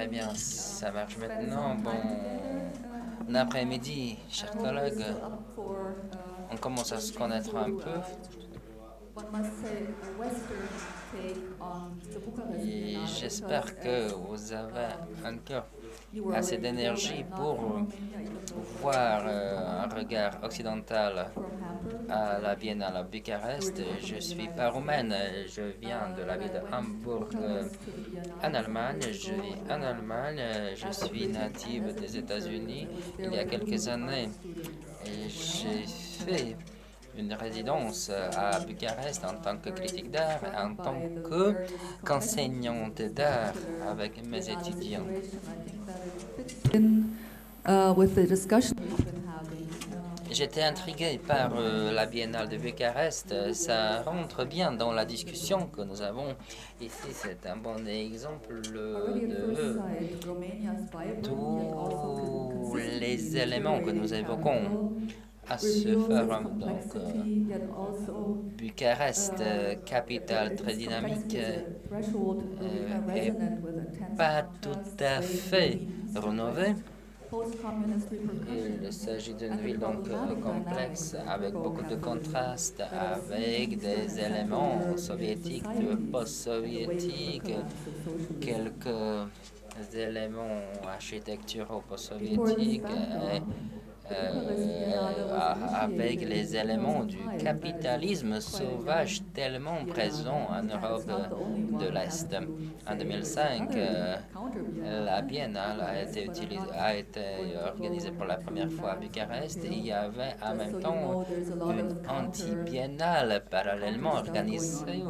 Très bien, ça marche maintenant. Bon après-midi, chers collègues. On commence à se connaître un peu. Et j'espère que vous avez encore assez d'énergie pour voir un regard occidental à la Biennale à Bucarest. Je suis pas roumaine, je viens de la ville de Hambourg, en Allemagne. Je vis en Allemagne, je suis native des États-Unis. Il y a quelques années, et j'ai fait une résidence à Bucarest en tant que critique d'art, en tant qu'enseignante d'art avec mes étudiants. J'étais intrigué par la Biennale de Bucarest. Ça rentre bien dans la discussion que nous avons ici. C'est un bon exemple de tous les éléments que nous évoquons à ce forum. Donc, Bucarest, capitale très dynamique, et pas tout à fait rénovée. Il s'agit d'une ville donc complexe avec beaucoup de contrastes, avec des éléments soviétiques, post-soviétiques, quelques éléments architecturaux post-soviétiques, avec les éléments du capitalisme sauvage tellement présent en Europe de l'Est. En 2005, la Biennale a été organisée pour la première fois à Bucarest et il y avait en même temps une anti-biennale parallèlement organisée.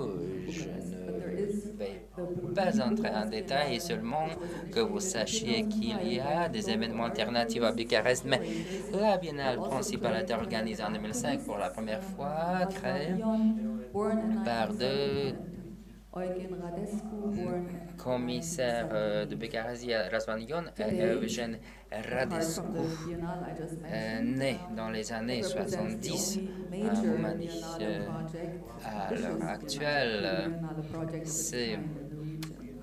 Je ne vais pas entrer en détail, seulement que vous sachiez qu'il y a des événements alternatifs à Bucarest, mais la biennale principale a été organisée en 2005 pour la première fois, créée par deux commissaires de Bucarest, Razvan Ion et Eugen Radescu, nés dans les années 70 en Roumanie. À l'heure actuelle, c'est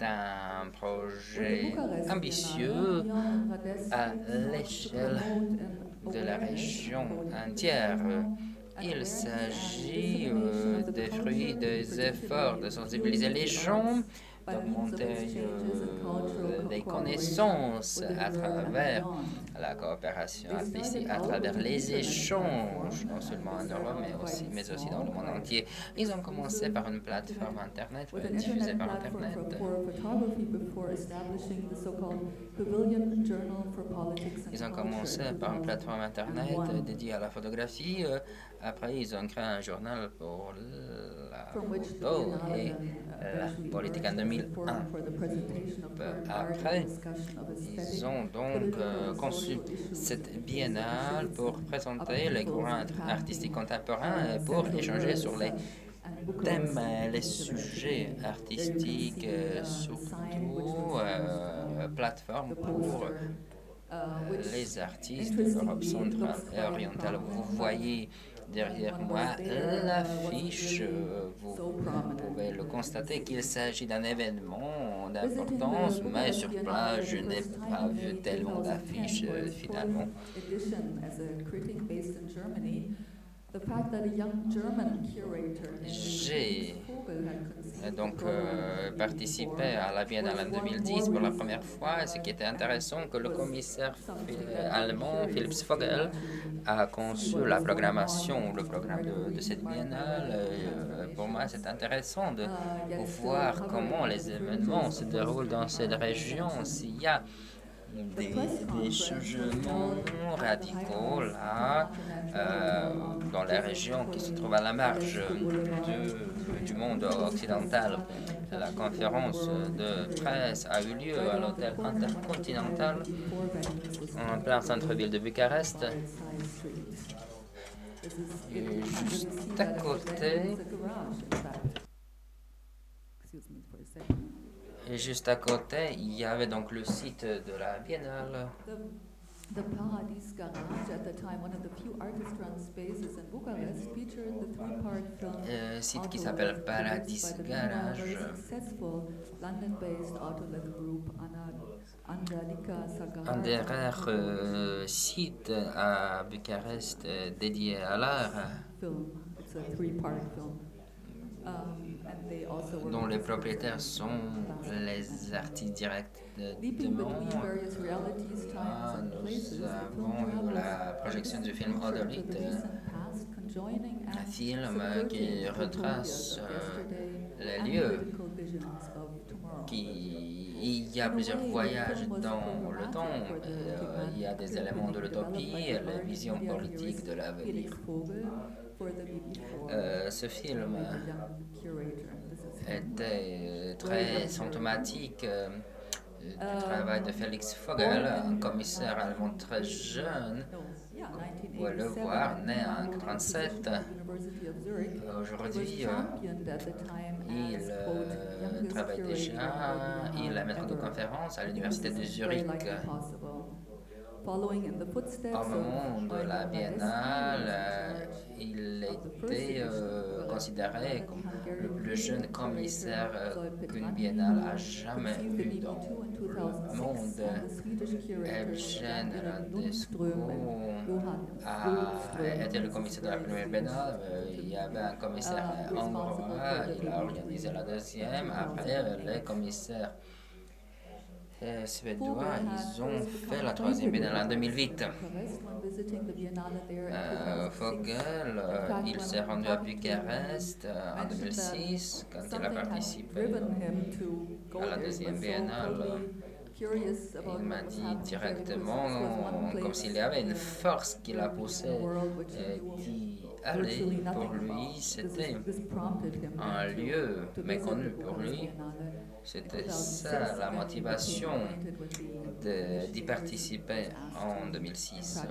un projet ambitieux à l'échelle de la région entière. Il s'agit des fruits des efforts de sensibiliser les gens, d'augmenter des connaissances à travers la coopération artistique, à travers les échanges, non seulement en Europe, mais aussi dans le monde entier. Ils ont commencé par une plateforme Internet, diffusée par Internet. Ils ont commencé par une plateforme Internet dédiée à la photographie. Après, ils ont créé un journal pour la photo et la politique en 2001. Après, ils ont donc conçu cette biennale pour présenter les courants artistiques contemporains et pour échanger sur les thèmes, les sujets artistiques, surtout plateforme pour les artistes de l'Europe centrale et orientale. Vous voyez derrière moi l'affiche, vous pouvez le constater qu'il s'agit d'un événement d'importance, mais sur place, je n'ai pas vu tellement d'affiches finalement. J'ai donc participé à la Biennale en 2010 pour la première fois. Ce qui était intéressant, que le commissaire allemand Philipp Vogel a conçu la programmation, le programme de cette biennale. Pour moi, c'est intéressant de voir comment les événements se déroulent dans cette région, s'il y a des changements radicaux là, dans les régions qui se trouvent à la marge du monde occidental. La conférence de presse a eu lieu à l'hôtel Intercontinental en plein centre-ville de Bucarest. Et juste à côté, il y avait donc le site de la Biennale. The Paradis Garage, at the time one of the few artist-run spaces in Bucharest, featured the three-part film Site qui s'appelle Paradis Garage. very successful London-based Autolith group Andalika Sagar. Un des rares sites à Bucarest dédié à l'art. It's a three-part film. Dont les propriétaires sont les artistes directement. Nous avons eu la projection du film Odorite, un film qui retrace les lieux. Il y a plusieurs voyages dans le temps. Il y a des éléments de l'utopie et les visions politiques de l'avenir. Ce film était très symptomatique du travail de Félix Vogel, un commissaire allemand très jeune. Vous pouvez le voir, né en 1937. Aujourd'hui, il travaille déjà, il est maître de conférence à l'université de Zurich. Au moment de la biennale, il était considéré comme le plus jeune commissaire qu'une biennale a jamais eu dans le monde. Evgen Radescu a été le commissaire de la première biennale. Il y avait un commissaire hongrois, il a organisé la deuxième. Après, les commissaires suédois, ils ont fait la troisième biennale en 2008. Vogel, il s'est rendu à Bucarest en 2006 quand il a participé à la deuxième biennale. Il m'a dit directement, comme s'il y avait une force qui l'a poussé, qui allait pour lui, c'était un lieu méconnu pour lui. C'était ça la motivation d'y participer en 2006.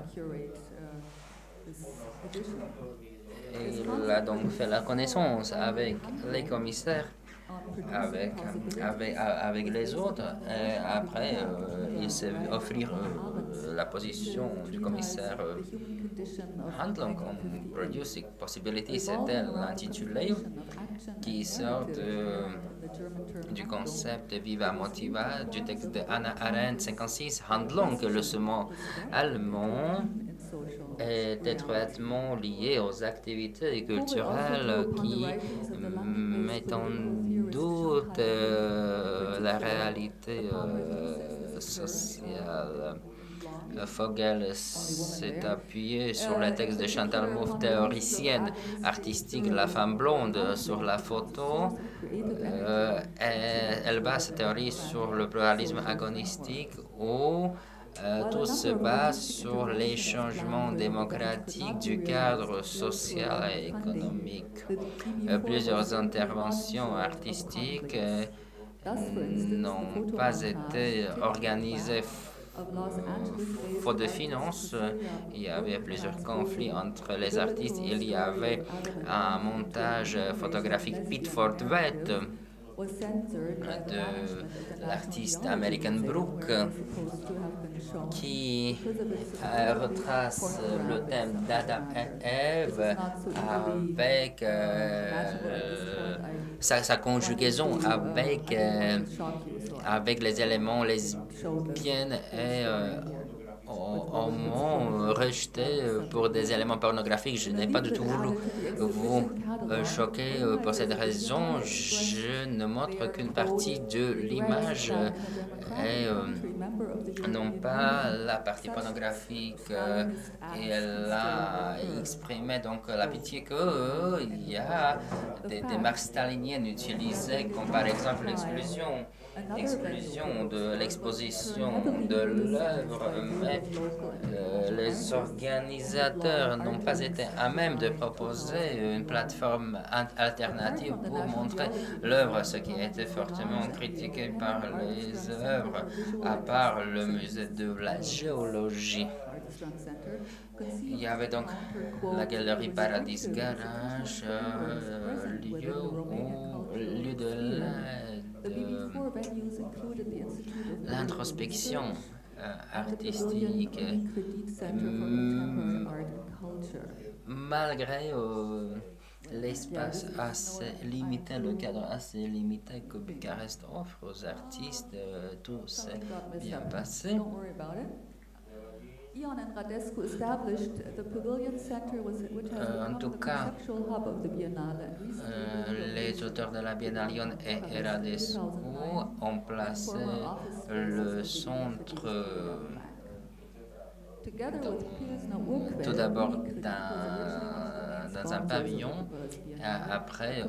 Et il a donc fait la connaissance avec les commissaires, avec les autres. Et après, il s'est offrir la position du commissaire Handlung on Producing Possibilities, c'était l'intitulé qui sort du concept Viva Motiva du texte de Hannah Arendt 56. Handlung, le mot allemand, est étroitement lié aux activités culturelles qui mettent en doute la réalité sociale. Vogel s'est appuyé sur le texte de Chantal Mouffe, théoricienne artistique La femme blonde, sur la photo. Elle base sa théorie sur le pluralisme agonistique où tout se base sur les changements démocratiques du cadre social et économique. Plusieurs interventions artistiques n'ont pas été organisées faute de finances. Il y avait plusieurs conflits entre les artistes. Il y avait un montage photographique Pitford Wet de l'artiste American Brook qui retrace le thème d'Adam et Ève avec sa conjugaison avec les éléments lesbiennes et homos rejetés pour des éléments pornographiques. Je n'ai pas du tout voulu vous choquer pour cette raison. Je ne montre qu'une partie de l'image et non pas la partie pornographique. Et elle a exprimé donc la pitié qu'il y a des marques staliniennes utilisées, comme par exemple l'exclusion de l'exposition de l'œuvre, mais les organisateurs n'ont pas été à même de proposer une plateforme alternative pour montrer l'œuvre, ce qui a été fortement critiqué par les œuvres, à part le musée de la géologie. Il y avait donc la galerie Paradis Garage, lieu de l'introspection artistique, malgré l'espace assez limité, le cadre assez limité que Bucarest offre aux artistes, tout s'est bien passé. En tout cas, les auteurs de la Biennale Ion et Radescu ont placé le centre tout d'abord dans un pavillon. Après,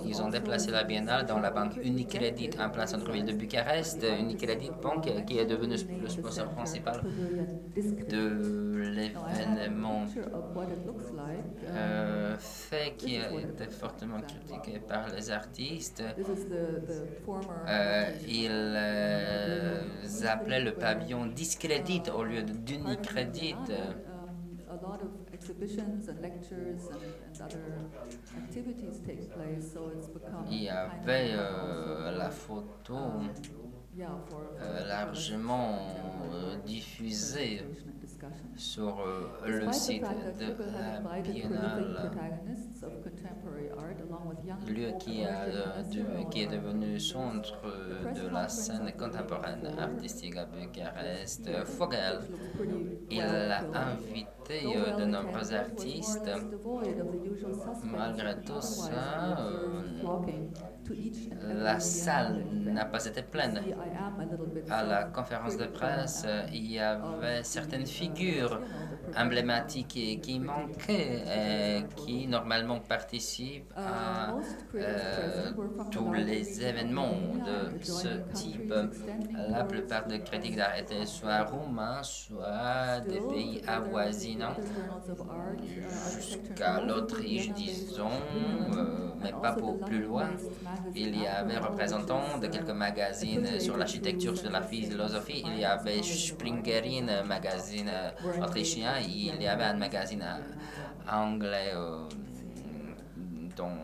ils ont déplacé la Biennale dans la banque Unicredit en plein centre-ville de Bucarest. Unicredit Bank, qui est devenu le sponsor principal de l'événement, fait qui a été fortement critiqué par les artistes. Ils appelaient le pavillon Discredit au lieu d'Unicredit. Il y avait la photo largement diffusée sur le site de la Biennale, lieu qui est devenu centre de la scène contemporaine artistique à Bucarest. Vogel, il a invité de nombreux artistes. Malgré tout ça, la salle n'a pas été pleine. À la conférence de presse, il y avait certaines figures emblématiques qui manquaient et qui normalement participent à tous les événements de ce type. La plupart des critiques d'art étaient soit roumains, soit des pays avoisinants, jusqu'à l'Autriche, disons, mais pas pour plus loin. Il y avait représentants de quelques magazines sur l'architecture, sur la philosophie. Il y avait Springerin, magazine autrichien. Il y avait un magazine anglais dont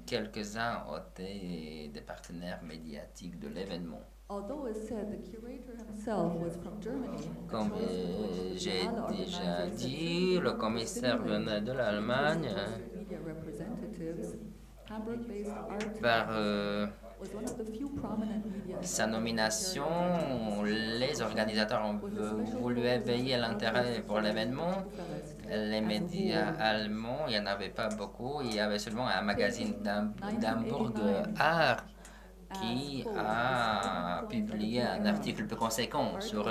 quelques-uns étaient des partenaires médiatiques de l'événement. Comme j'ai déjà dit, le commissaire venait de l'Allemagne. Par sa nomination, les organisateurs ont voulu éveiller l'intérêt pour l'événement. Les médias allemands, il n'y en avait pas beaucoup. Il y avait seulement un magazine d'Hambourg, Art, qui a publié un article plus conséquent sur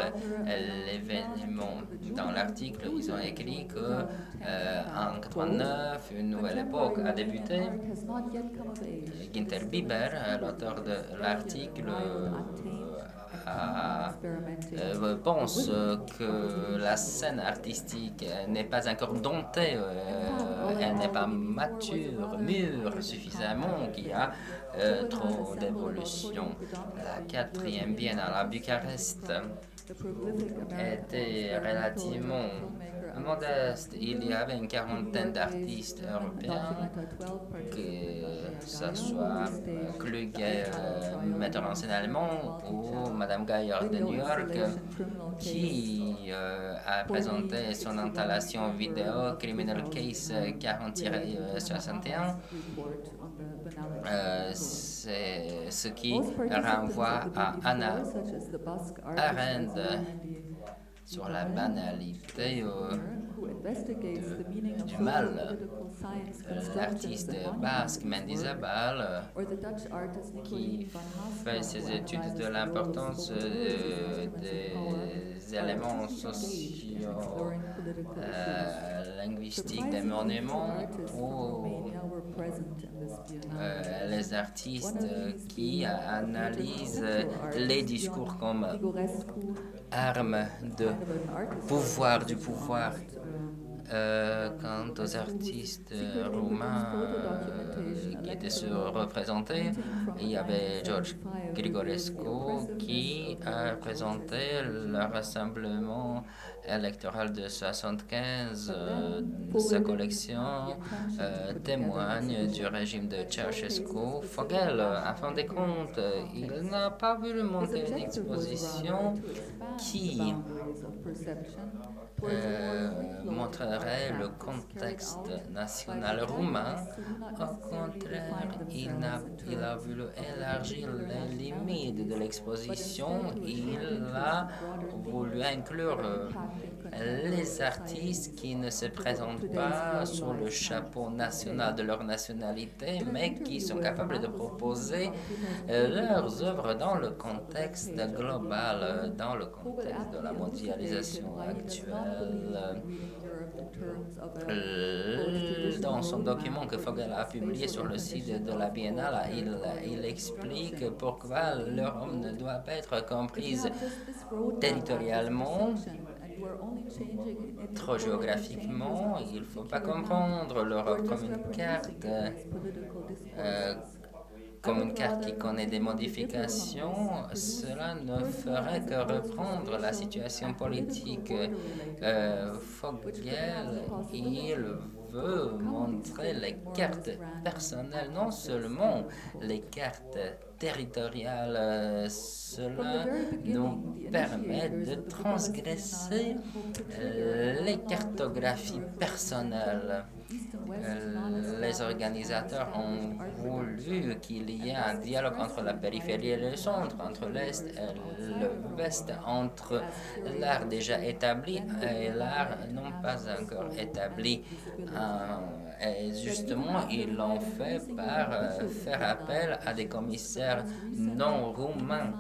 l'événement. Dans l'article, ils ont écrit que en 1989, une nouvelle époque a débuté. Günther Bieber, l'auteur de l'article, pense que la scène artistique n'est pas encore domptée, elle n'est pas mûre suffisamment, qu'il y a trop d'évolution. La 4e Biennale à Bucarest était relativement modeste. Il y avait une quarantaine d'artistes européens, que ce soit Kluge, metteur en scène allemand, ou Madame Geyer de New York, qui a présenté son installation vidéo Criminal Case 40-61. C'est ce qui renvoie à Hannah Arendt sur la banalité du mal. L'artiste basque Mendizabal, qui fait ses études de l'importance des éléments sociaux linguistiques des monuments, ou les artistes qui analysent les discours comme arme de pouvoir, du pouvoir Quant aux artistes roumains qui étaient surreprésentés, il y avait George Grigorescu qui a présenté le rassemblement électoral de 75. Sa collection témoigne du régime de Ceausescu. Fogel, à fin de compte, il n'a pas voulu monter une exposition qui montrerait le contexte national roumain. Au contraire, il a voulu élargir les limites de l'exposition. Il a voulu inclure les artistes qui ne se présentent pas sous le chapeau national de leur nationalité, mais qui sont capables de proposer leurs œuvres dans le contexte global, dans le contexte de la mondialisation actuelle. Dans son document que Fogel a publié sur le site de la Biennale, il explique pourquoi l'Europe ne doit pas être comprise territorialement, trop géographiquement. Il ne faut pas comprendre l'Europe comme une carte qui connaît des modifications. Cela ne ferait que reprendre la situation politique. Fogel, il veut montrer les cartes personnelles, non seulement les cartes territoriales. Cela nous permet de transgresser les cartographies personnelles. Les organisateurs ont voulu qu'il y ait un dialogue entre la périphérie et le centre, entre l'Est et l'Ouest, entre l'art déjà établi et l'art non pas encore établi. Et justement, ils l'ont fait par faire appel à des commissaires non roumains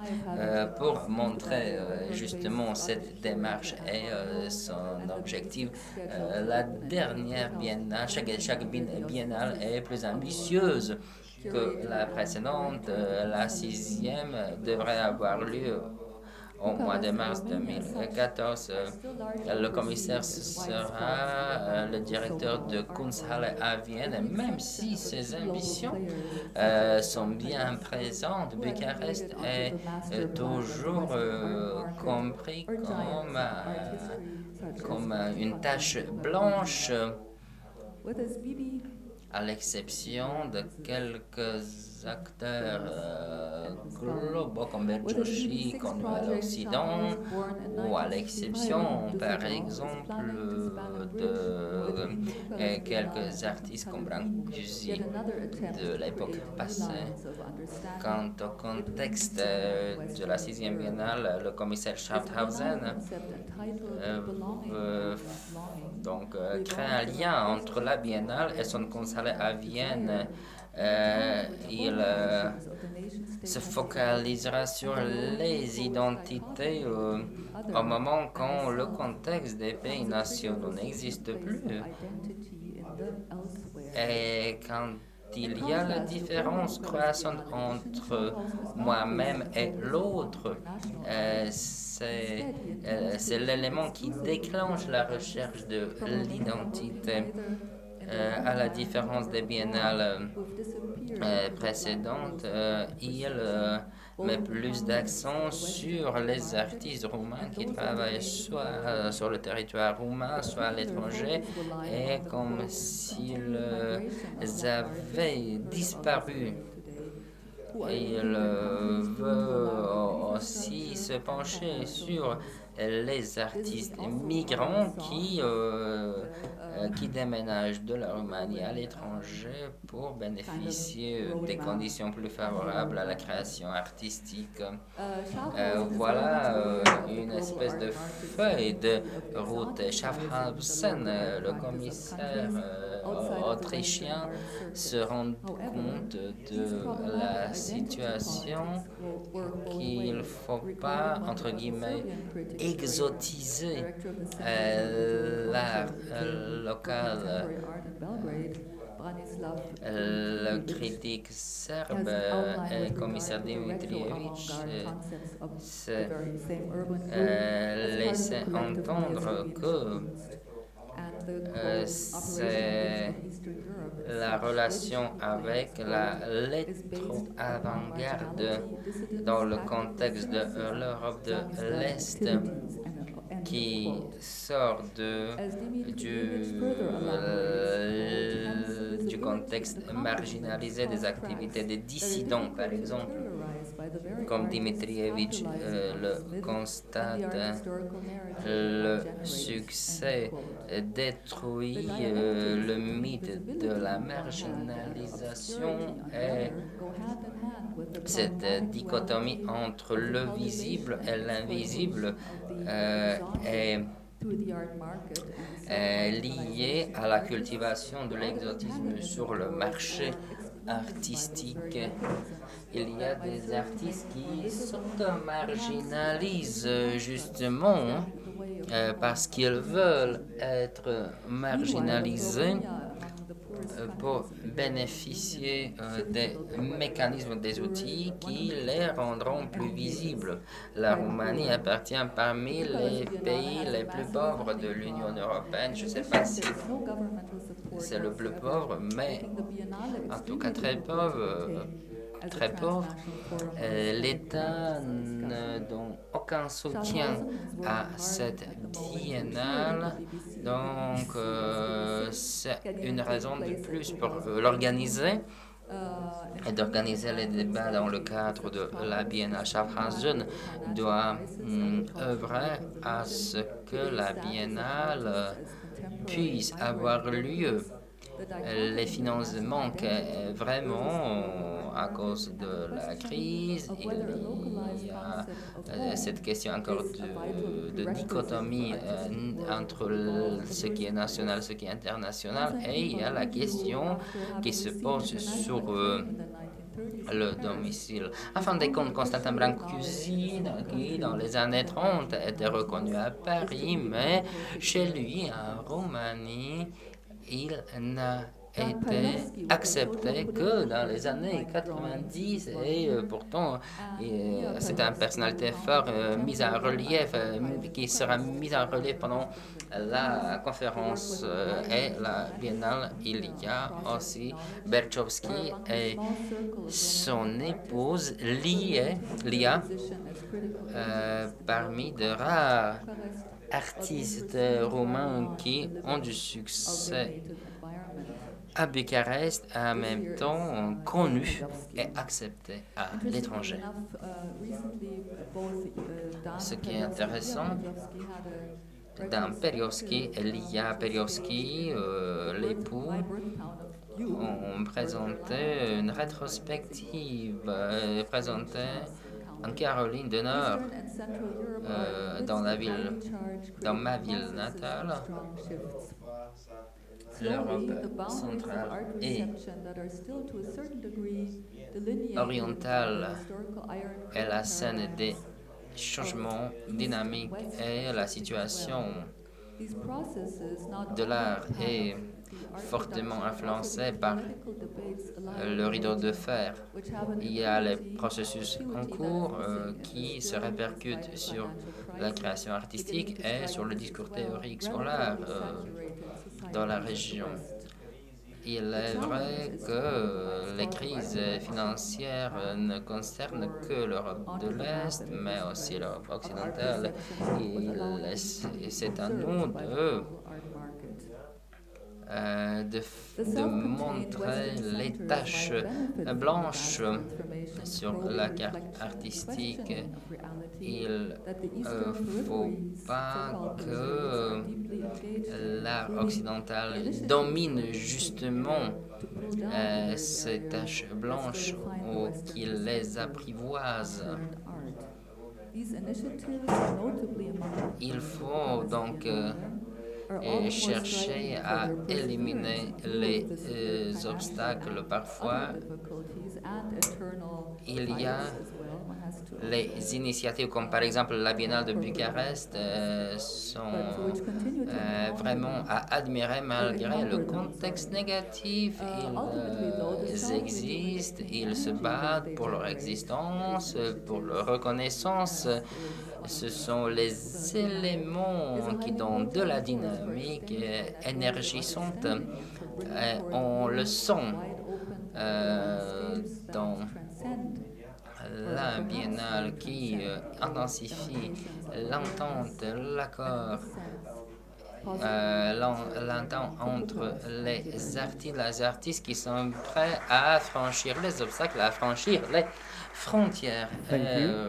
pour montrer justement cette démarche et son objectif. La dernière biennale, chaque biennale est plus ambitieuse que la précédente. La 6e devrait avoir lieu au mois de mars 2014. Le commissaire sera le directeur de Kunsthalle à Vienne. Même si ses ambitions sont bien présentes, Bucarest est toujours compris comme une tache blanche, à l'exception de quelques acteurs globaux comme Bertolucci, comme l'Occident, ou à l'exception, par exemple, de quelques artistes comme Brancusi de l'époque passée. Quant au contexte de la 6e biennale, le commissaire Schaffhausen crée un lien entre la biennale et son Kunsthalle à Vienne. Il se focalisera sur les identités au moment quand le contexte des pays nationaux n'existe plus. Et quand il y a la différence croissante entre moi-même et l'autre, c'est l'élément qui déclenche la recherche de l'identité. À la différence des biennales précédentes, il met plus d'accent sur les artistes roumains qui travaillent soit sur le territoire roumain, soit à l'étranger, et comme s'ils avaient disparu. Il veut aussi se pencher sur les artistes migrants qui déménagent de la Roumanie à l'étranger pour bénéficier des conditions plus favorables à la création artistique. Voilà une espèce de feuille de route. Schaffhausen, le commissaire autrichien, se rend compte de la situation qu'il ne faut pas, entre guillemets, exotiser l'art local. Le critique serbe et commissaire Dimitrievich s'est laissé entendre que c'est la relation avec l'électro-avant-garde dans le contexte de l'Europe de l'Est qui sort du contexte marginalisé des activités des dissidents, par exemple, comme Dmitrievitch le constate. Le succès détruit le mythe de la marginalisation et cette dichotomie entre le visible et l'invisible est liée à la cultivation de l'exotisme sur le marché artistique. Il y a des artistes qui s'auto-marginalisent justement parce qu'ils veulent être marginalisés pour bénéficier des mécanismes, des outils qui les rendront plus visibles. La Roumanie appartient parmi les pays les plus pauvres de l'Union européenne. Je ne sais pas si c'est le plus pauvre, mais en tout cas très pauvre. L'État ne donne aucun soutien à cette biennale, donc c'est une raison de plus pour l'organiser et d'organiser les débats dans le cadre de la biennale. Schaffhausen doit œuvrer à ce que la biennale puisse avoir lieu. Les finances manquent vraiment à cause de la crise. Il y a cette question encore de dichotomie entre ce qui est national et ce qui est international. Et il y a la question qui se pose sur le domicile. En fin de compte, Constantin Brancusi, qui dans les années 30 était reconnu à Paris, mais chez lui, en Roumanie, il n'a été accepté que dans les années 90 et pourtant c'est une personnalité forte mise en relief qui sera mise en relief pendant la conférence et la biennale. Il y a aussi Berchowski et son épouse Lia parmi de rares artistes roumains qui ont du succès à Bucarest, en même temps connus et acceptés à l'étranger. Ce qui est intéressant, dans Periowski, Lia Periowski, l'époux, ont présenté une rétrospective présentée en Caroline du Nord, dans ma ville natale, l'Europe centrale et orientale est la scène des changements dynamiques et la situation de l'art est fortement influencée par le rideau de fer. Il y a les processus en cours qui se répercutent sur la création artistique et sur le discours théorique sur l'art dans la région. Il est vrai que les crises financières ne concernent que l'Europe de l'Est, mais aussi l'Europe occidentale. C'est à nous de montrer les taches blanches sur la carte artistique. Il ne faut pas que l'art occidental domine justement ces taches blanches ou qu'il les apprivoise. Il faut donc chercher à éliminer les obstacles. Parfois, il y a Les initiatives comme par exemple la Biennale de Bucarest sont vraiment à admirer malgré le contexte négatif. Ils existent, ils se battent pour leur existence, pour leur reconnaissance. Ce sont les éléments qui donnent de la dynamique énergisante. On le sent dans la biennale qui intensifie l'entente, l'accord, l'entente entre les artistes qui sont prêts à franchir les obstacles, à franchir les frontières.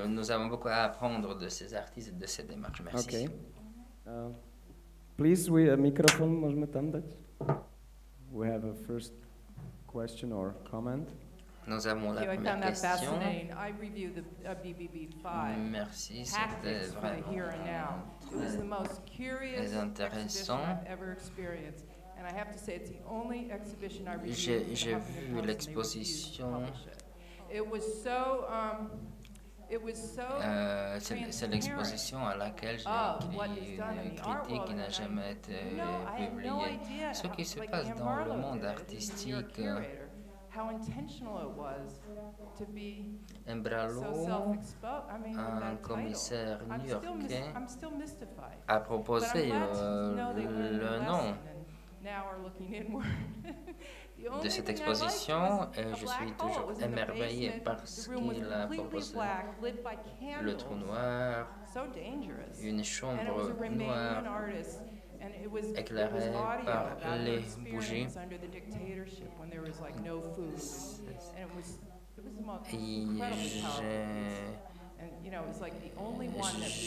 Nous avons beaucoup à apprendre de ces artistes et de ces démarches. Merci. Okay. Please, microphone możemy tam dać? We have a first question or comment. Nous avons la première question. Merci, c'était vraiment très intéressant. J'ai vu l'exposition. C'est l'exposition à laquelle j'ai écrit une critique qui n'a jamais été publiée. Ce qui se passe dans le monde artistique. Embralo, un commissaire new-yorkais, a proposé le nom de cette exposition et je suis toujours émerveillé par ce qu'il a proposé. Le trou noir, une chambre noire éclairée par les bougies.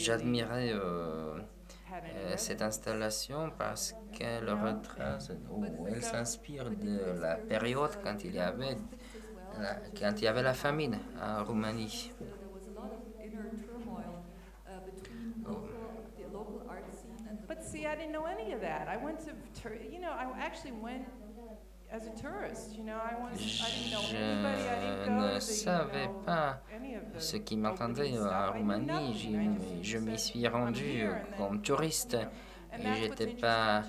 J'admirais cette installation parce qu'elle retrace ou elle s'inspire de la période quand il y avait la famine en Roumanie. But see, I didn't know any of that. I went to, I actually went as a tourist. I didn't know anybody. I didn't go Je ne savais pas ce qui m'attendait en Roumanie. Je m'y suis rendu comme touriste et j'étais pas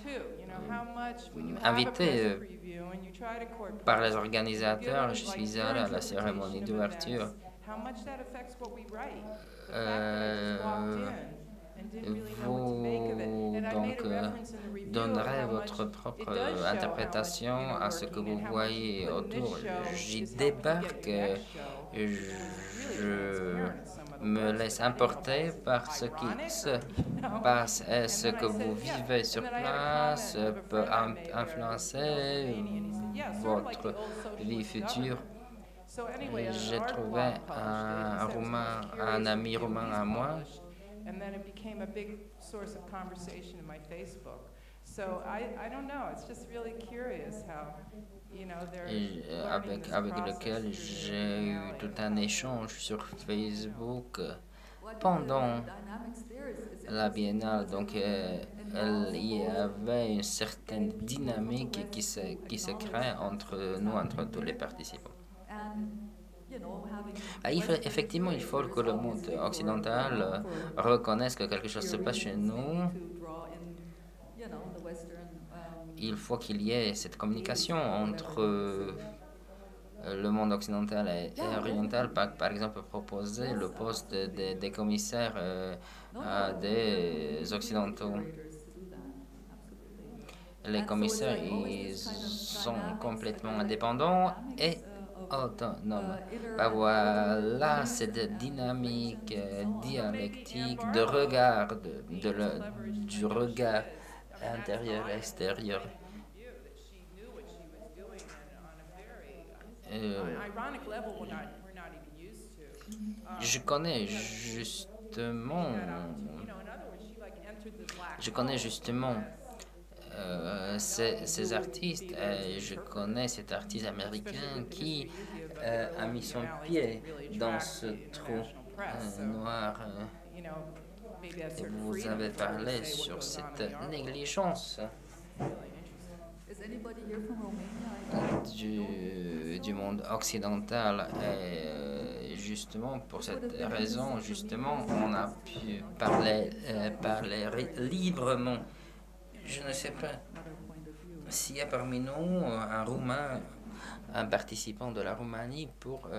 invité par les organisateurs. Je suis allé à la cérémonie d'ouverture. Vous donc donnerez votre propre interprétation à ce que vous voyez autour. J'y débarque, je me laisse emporter par ce qui se passe et ce que vous vivez sur place peut influencer votre vie future. J'ai trouvé un ami roumain à moi. And then it became a big source of conversation in my Facebook. So I don't know, it's just really curious how, avec lequel j'ai eu tout un échange sur Facebook pendant la biennale. Donc il y avait une certaine dynamique qui se crée entre nous, entre tous les participants. Effectivement, il faut que le monde occidental reconnaisse que quelque chose se passe chez nous. Il faut qu'il y ait cette communication entre le monde occidental et oriental. Par exemple, proposer le poste des commissaires à des occidentaux. Les commissaires, ils sont complètement indépendants et autonome. Voilà cette dynamique dialectique de regard, du regard intérieur et extérieur. Je connais justement ces artistes. Je connais cet artiste américain qui a mis son pied dans ce trou noir. Et vous avez parlé sur cette négligence du monde occidental. Et justement, pour cette raison, justement, on a pu parler librement. Je ne sais pas s'il y a parmi nous un Roumain, un participant de la Roumanie pour